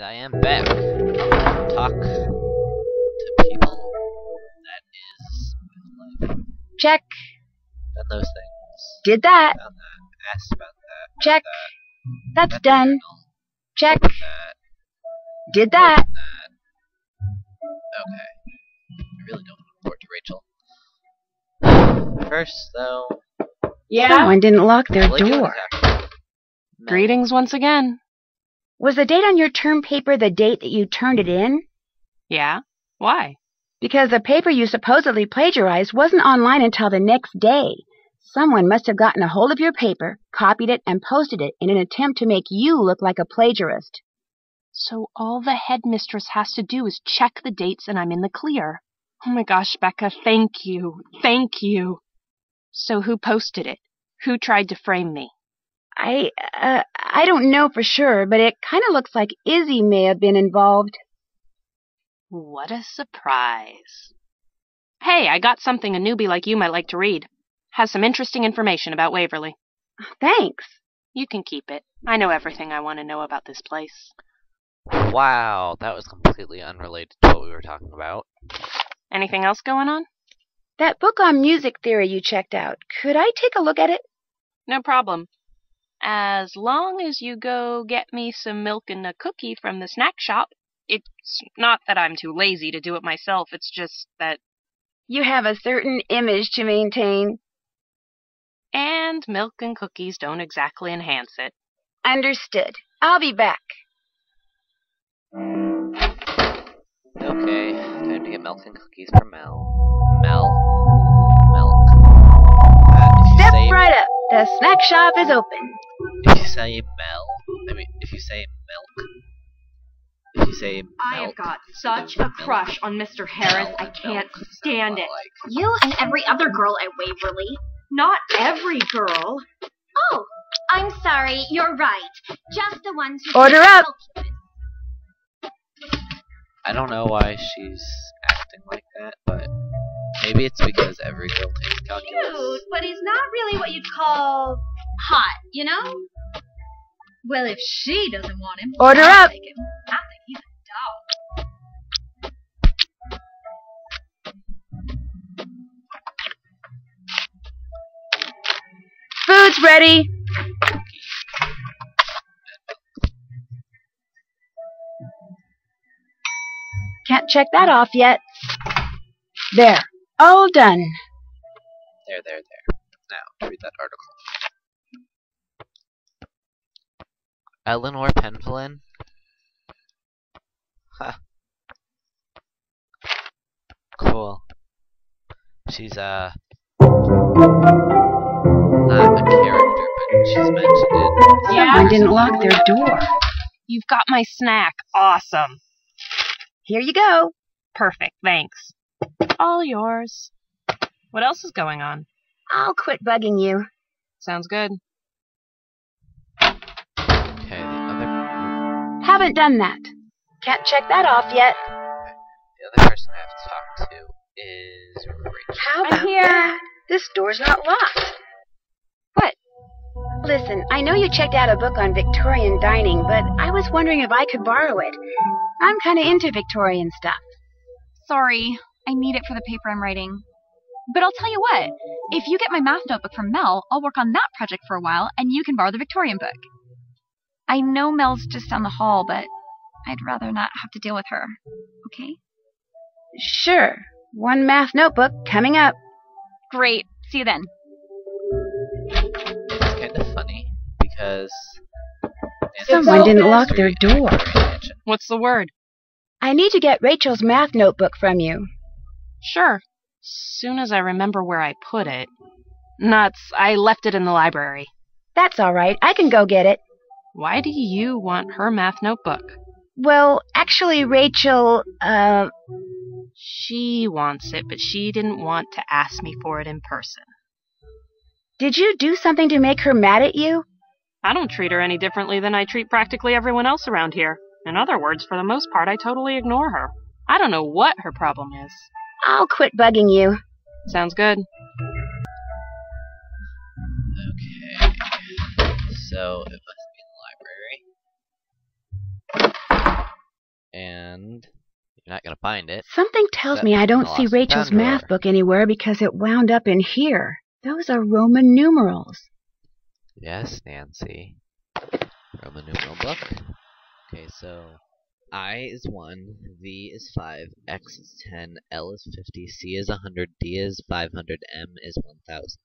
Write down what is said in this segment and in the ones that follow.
I am back. Talk to people. That is my life. Check. Done those things. Did that. Found that. Asked about that. Check. That. That's done. Check. Opened that. Did that. Opened that. Okay. I really don't want to report to Rachel. First, though. Yeah? Someone didn't lock their Like door. Greetings once again. Was the date on your term paper the date that you turned it in? Yeah? Why? Because the paper you supposedly plagiarized wasn't online until the next day. Someone must have gotten a hold of your paper, copied it, and posted it in an attempt to make you look like a plagiarist. So all the headmistress has to do is check the dates and I'm in the clear. Oh my gosh, Becca, thank you. Thank you. So who posted it? Who tried to frame me? I don't know for sure, but it kind of looks like Izzy may have been involved. What a surprise. Hey, I got something a newbie like you might like to read. Has some interesting information about Waverly. Thanks. You can keep it. I know everything I want to know about this place. Wow, that was completely unrelated to what we were talking about. Anything else going on? That book on music theory you checked out, could I take a look at it? No problem. As long as you go get me some milk and a cookie from the snack shop. It's not that I'm too lazy to do it myself, it's just that... You have a certain image to maintain. And milk and cookies don't exactly enhance it. Understood. I'll be back. Okay, time to get milk and cookies for Mel. Milk. Step right up. The snack shop is open. If you say if you say milk, if you say milk, I have got such a crush on Mr. Harris, I can't stand it. You and every other girl at Waverly. Not every girl. Oh, I'm sorry, you're right. Just the ones who... Order up! I don't know why she's acting like that, but maybe it's because every girl takes calculus. Cute, but he's not really what you'd call hot, you know? Well, if she doesn't want him, Order I'll up! take him. I think he's a dog. Food's ready. Can't check that off yet. There. All done. There. Now, read that article. Eleanor Penflin? Huh. Cool. She's, not a character, but she's mentioned it. Someone didn't lock their door. You've got my snack. Awesome. Here you go. Perfect, thanks. All yours. What else is going on? I'll quit bugging you. Sounds good. Okay, the other... Haven't done that. Can't check that off yet. The other person I have to talk to is Rachel. How about that? This door's not locked. What? Listen, I know you checked out a book on Victorian dining, but I was wondering if I could borrow it. I'm kind of into Victorian stuff. Sorry, I need it for the paper I'm writing. But I'll tell you what, if you get my math notebook from Mel, I'll work on that project for a while, and you can borrow the Victorian book. I know Mel's just down the hall, but I'd rather not have to deal with her. Okay? Sure. One math notebook coming up. Great. See you then. It's kind of funny, because... Someone didn't lock their door. What's the word? I need to get Rachel's math notebook from you. Sure. Soon as I remember where I put it. Nuts, I left it in the library. That's all right. I can go get it. Why do you want her math notebook? Well, actually, Rachel, She wants it, but she didn't want to ask me for it in person. did you do something to make her mad at you? I don't treat her any differently than I treat practically everyone else around here. In other words, for the most part, I totally ignore her. I don't know what her problem is. I'll quit bugging you. Sounds good. Okay. So, it must be in the library. and you're not going to find it. Something tells Except me I in don't the see lost and Rachel's found math drawer. book anywhere because it wound up in here. Those are Roman numerals. Yes, Nancy. Roman numeral book. Okay, so I is 1, V is 5, X is 10, L is 50, C is 100, D is 500, M is 1000.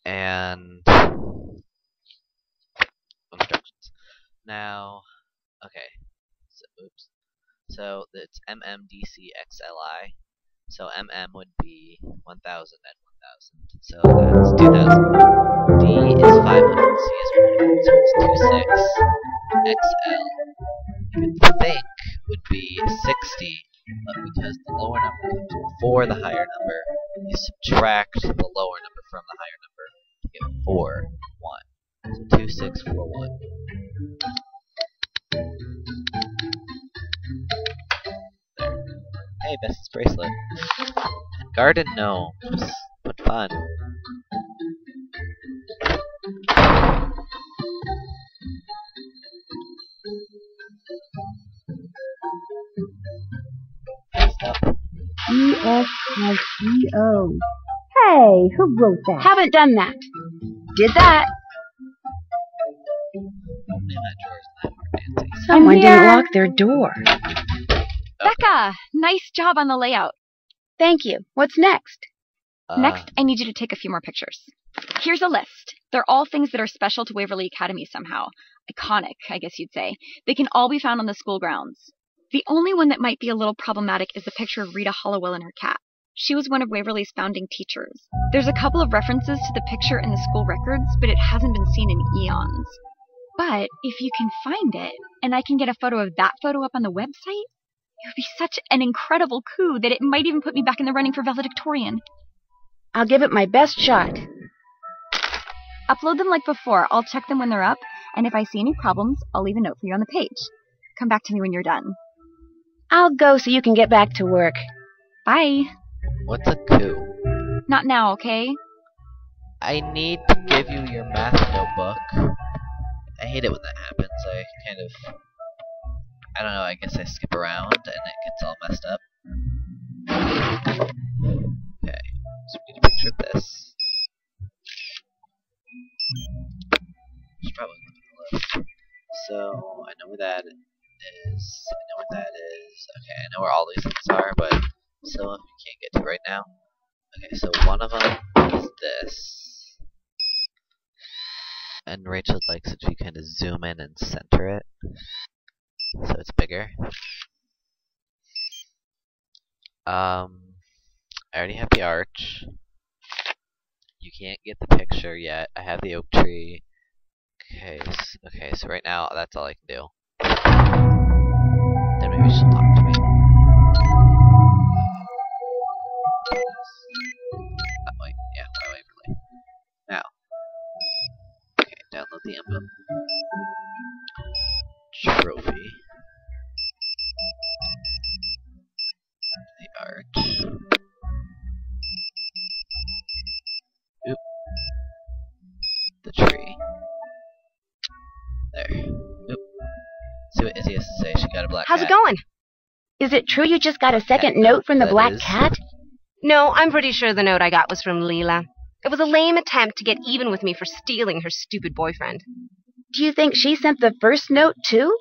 And instructions. Now, okay. So, oops. So it's MMDCXLI. So MM would be 1000 and 1000. So that's 2000. D is 500, C is 100, so it's 26. XL, you would think, would be 60, but because the lower number comes before the higher number, you subtract the lower number from the higher number to get 4, 1. So 2641. There. Hey, bestest bracelet. Garden gnomes. What fun. E-S-I-G-O. Hey, who wrote that? Haven't done that. Did that. Opening that drawer is not hard, Nancy. Someone didn't lock their door. Becca, nice job on the layout. Thank you. What's next? Next, I need you to take a few more pictures. Here's a list. They're all things that are special to Waverly Academy somehow. Iconic, I guess you'd say. They can all be found on the school grounds. The only one that might be a little problematic is the picture of Rita Hollowell and her cat. She was one of Waverly's founding teachers. There's a couple of references to the picture in the school records, but it hasn't been seen in eons. But if you can find it, and I can get a photo of that photo up on the website, it would be such an incredible coup that it might even put me back in the running for valedictorian. I'll give it my best shot. Upload them like before. I'll check them when they're up, and if I see any problems, I'll leave a note for you on the page. Come back to me when you're done. I'll go so you can get back to work. Bye. What's a coup? Not now, okay? I need to give you your math notebook. I hate it when that happens. I don't know, I guess I skip around and it gets all messed up. Okay, so we need a picture of this. Should probably look at the list. So, I know where that is. Okay, I know where all these things are, but some of them you can't get to right now. Okay, so one of them is this. And Rachel likes it if you kind of zoom in and center it, so it's bigger. I already have the arch. You can't get the picture yet. I have the oak tree. Okay, so right now that's all I can do. Then maybe she'll talk to me. Wait, yeah, Waverly. Now, okay, download the emblem. Trophy. The arch. Oop. The tree. There. Oop. See what Izzy has to say. She got a black cat. How's it going? Is it true you just got a second note from the That black is. cat? No, I'm pretty sure the note I got was from Leela. It was a lame attempt to get even with me for stealing her stupid boyfriend. Do you think she sent the first note, too?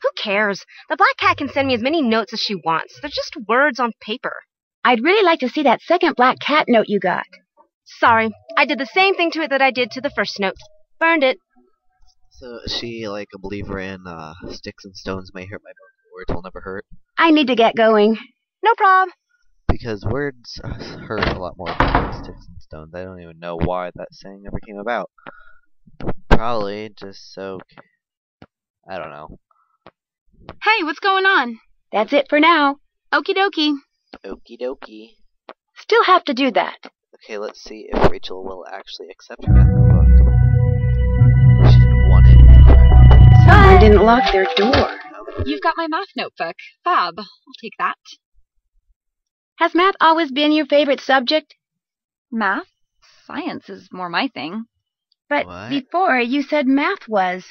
Who cares? The black cat can send me as many notes as she wants. They're just words on paper. I'd really like to see that second black cat note you got. Sorry, I did the same thing to it that I did to the first note. Burned it. So is she like a believer in sticks and stones may hurt my bones, but words will never hurt? I need to get going. No prob. Because words hurt a lot more than sticks and stones. I don't even know why that saying ever came about. Probably just so... I don't know. Hey, what's going on? That's it for now. Okie dokie. Okie dokie. Still have to do that. Okay, let's see if Rachel will actually accept her math notebook. She didn't want it. Someone didn't lock their door. You've got my math notebook. Fab. I'll take that. Has math always been your favorite subject? Math? Science is more my thing. But What? before you said math was.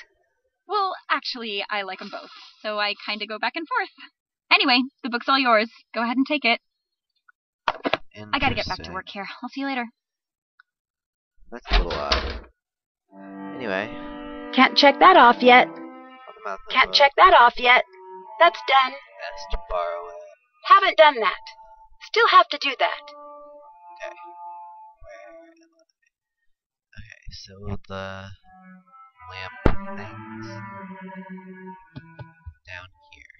Well, actually, I like them both. so I kinda go back and forth. Anyway, the book's all yours. Go ahead and take it. I gotta get back to work here. I'll see you later. That's a little odd. Anyway. Can't check that off yet. Can't check that off yet. That's done. Asked to borrow it. Haven't done that. Still have to do that. Okay. Where am I? Okay, so the lamp things down here.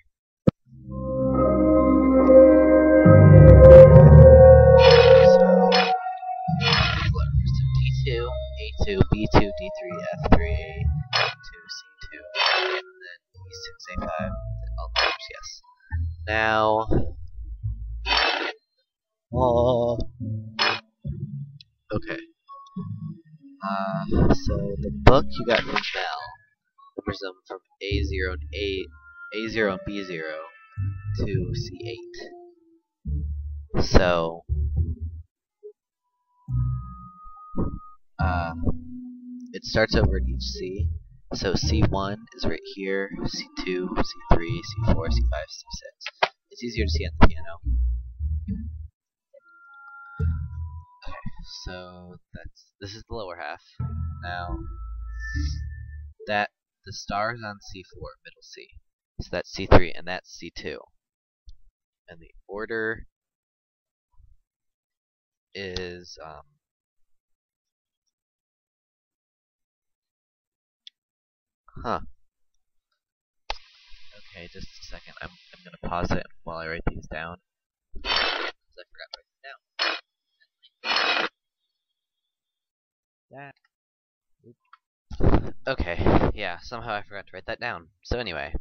So D2, A2, B2, D3, F3, A2, C2, and then E6, A5, all the numbers, yes. Now, okay. So the book you got from Mel numbers them from A0 and A0 and B0 to C8. So it starts over at each C. So C1 is right here, C2, C3, C4, C5, C6. It's easier to see on the piano. Okay, so this is the lower half. Now that the star is on C4, middle C. So that's C3 and that's C2. And the order is Okay, just a second. I'm gonna pause it while I write these down. Because I forgot to write them down. That. Okay, yeah, somehow I forgot to write that down. So anyway,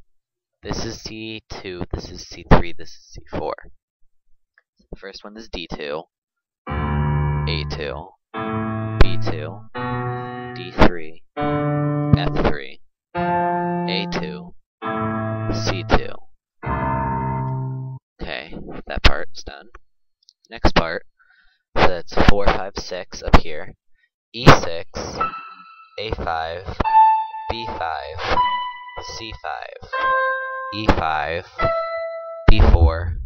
this is C2, this is C3, this is C4. So the first one is D2, A2, B2, D3, F3, A2, C2. Okay, that part's done. Next part, so that's 4, 5, 6 up here. E6, A5, B5, C5, E5, B4,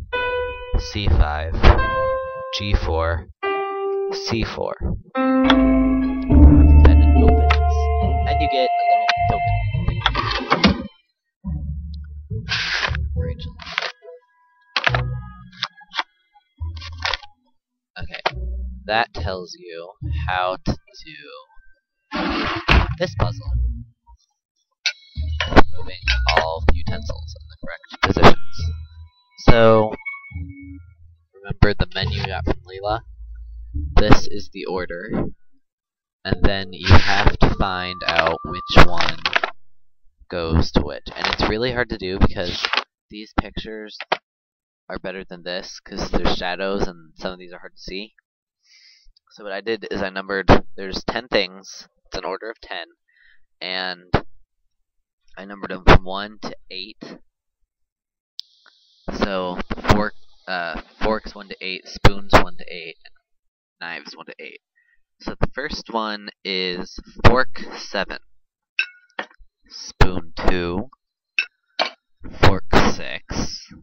C5, G4, C4. Then it opens, and you get a little token. Rachel. Okay, that tells you how to do this puzzle. Moving all the utensils in the correct positions. So, remember the menu you got from Leela? This is the order. And then you have to find out which one goes to which. And it's really hard to do because these pictures are better than this because there's shadows and some of these are hard to see. So what I did is I numbered, there's 10 things, it's an order of 10, and I numbered them from 1 to 8. So forks 1 to 8, spoons 1 to 8, and knives 1 to 8. So the first one is fork 7, spoon 2, fork 6,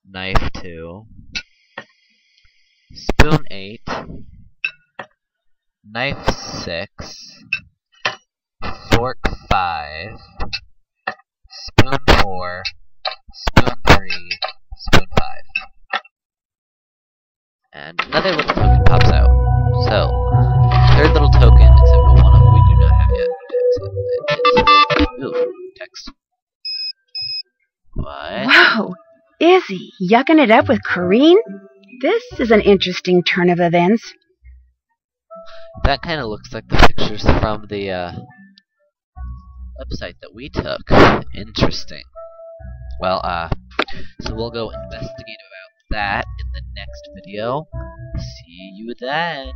knife 2, spoon 8, knife 6, fork 5, spoon 4, spoon 3, spoon 5. And another little token pops out. So, third little token, except for one of them we do not have yet. Ooh, text. What? Wow, Izzy, yucking it up with Corrine? This is an interesting turn of events. That kind of looks like the pictures from the website that we took. Interesting. Well, so we'll go investigate about that in the next video. See you then.